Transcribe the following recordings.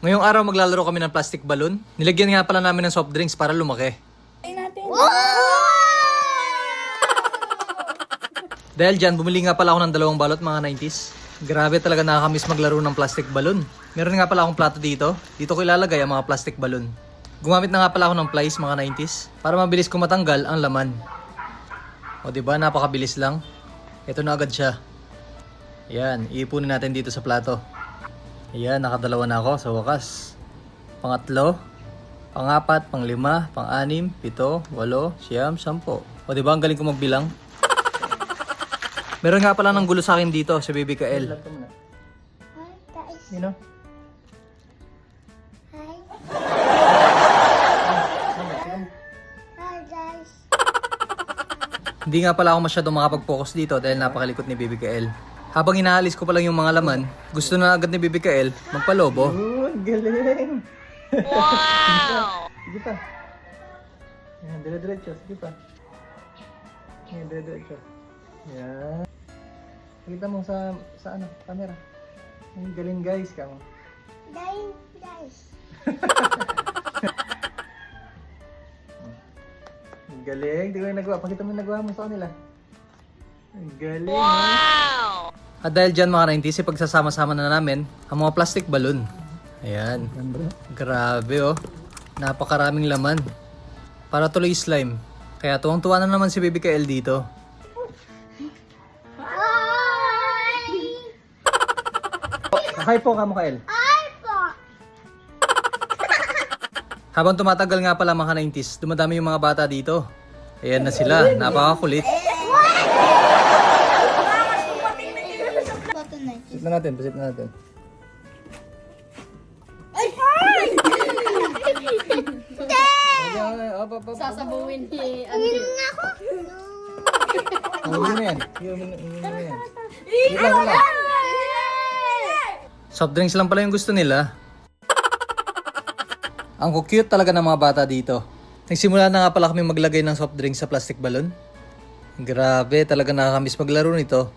Ngayong araw maglalaro kami ng plastic balloon. Nilagyan nga pala namin ng soft drinks para lumaki. Dahil dyan, bumili nga pala ako ng 2 balot mga 90s. Grabe talaga nakakamiss maglaro ng plastic balloon. Meron nga pala akong plato dito. Dito ko ilalagay ang mga plastic balloon. Gumamit na nga pala ako ng plies mga 90s para mabilis ko matanggal ang laman. O diba, napakabilis lang. Ito na agad siya. Yan, iipunin natin dito sa plato. Ayan, nakadalawa na ako sa wakas. Pangatlo, pangapat, panglima, pang-anim, 7, 8, 9, 10. O diba, ang galing ko magbilang. Meron nga pala ng gulo sa akin dito, si Baby Kael. Hi guys. You know? Hi. Hi guys. Hindi nga pala ako masyadong makapag-focus dito dahil napakalikot ni Baby Kael. Habang inaalis ko pa lang yung mga laman, gusto na agad ni Baby Kael magpalobo. Galing! Wow! Sige pa. Yan, dire-diretso. Sige pa. Yan, dire-diretso. Yan. Pakita mo sa ano, camera. Ang galing guys, kamo. Guys. Ang galing. Di ko yung nagawa. Pakita mo yung nagawa mo sa kanila. Ang galing. Wow! At dahil dyan mga 90s, pagsasama-sama na namin ang mga plastic balloon. Ayan. Grabe oh. Napakaraming laman. Para tuloy slime. Kaya tuwang-tuwa na naman si Baby Kael dito. Hi po, kamo Kael. Hi po. Habang tumatagal nga pala mga 90s, dumadami yung mga bata dito. Ayan na sila. Napakakulit. Pasit na natin, pasit na natin. Sasabuhin ni Uminom na ako. Uminom na yan. Uminom na yan. Wait lang, wait lang. Soft drinks lang pala yung gusto nila. Ang cute talaga ng mga bata dito. Nagsimula na nga pala kami maglagay ng soft drinks sa plastic balloon. Grabe, talaga nakakamiss maglaro nito.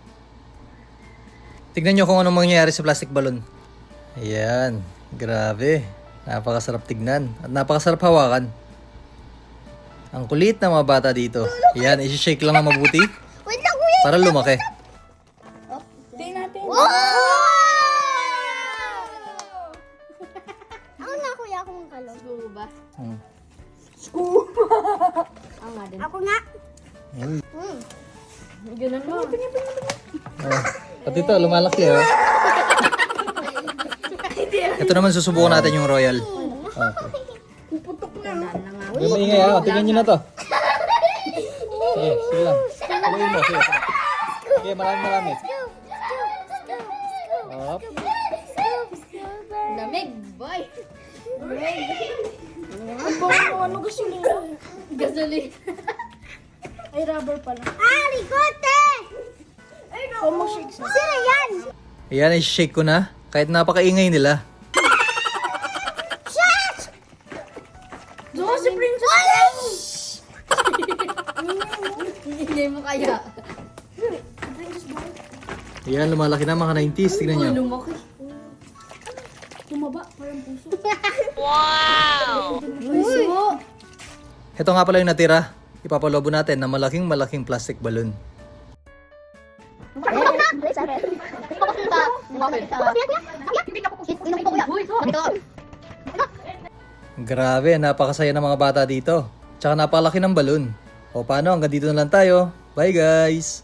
Tignan nyo kung anong mangyayari sa plastic balloon. Ayan, grabe. Napakasarap tignan at napakasarap hawakan. Ang kulit ng mga bata dito. Ayan, isi-shake lang na mabuti Wait lang, kuya. para lumaki. Tingnan natin. Ako na kuya, ako ng kalong. Siguro ba? Hmm. Ang nga din. Ako nga. Ganun mo. Oh, pati ito, lumalaki oh. Ito naman susubukan natin yung royal. Okay. Ganun na nga. Huwag maingay ha, tingnan nyo na to. Sige lang. Tuloy mo, sige. Sige, marami. Hop. Lamig, boy. Ano gusto niyo? Gasoline. Ay, rubber pala. Ah, ligote! Sino yan? Ayan, i-shake ko na. Kahit napakaingay nila. Doon si Princess! Hindi mo kaya. Ayan, lumalaki na mga 90s. Tignan nyo. Lumaki. Tumaba, parang puso. Puso! Ito nga pala yung natira. Ipapalobo natin na malaking plastic balloon. Grabe, napakasaya ng mga bata dito. Tsaka napakalaki ng balloon. O paano, hanggang dito na lang tayo. Bye guys!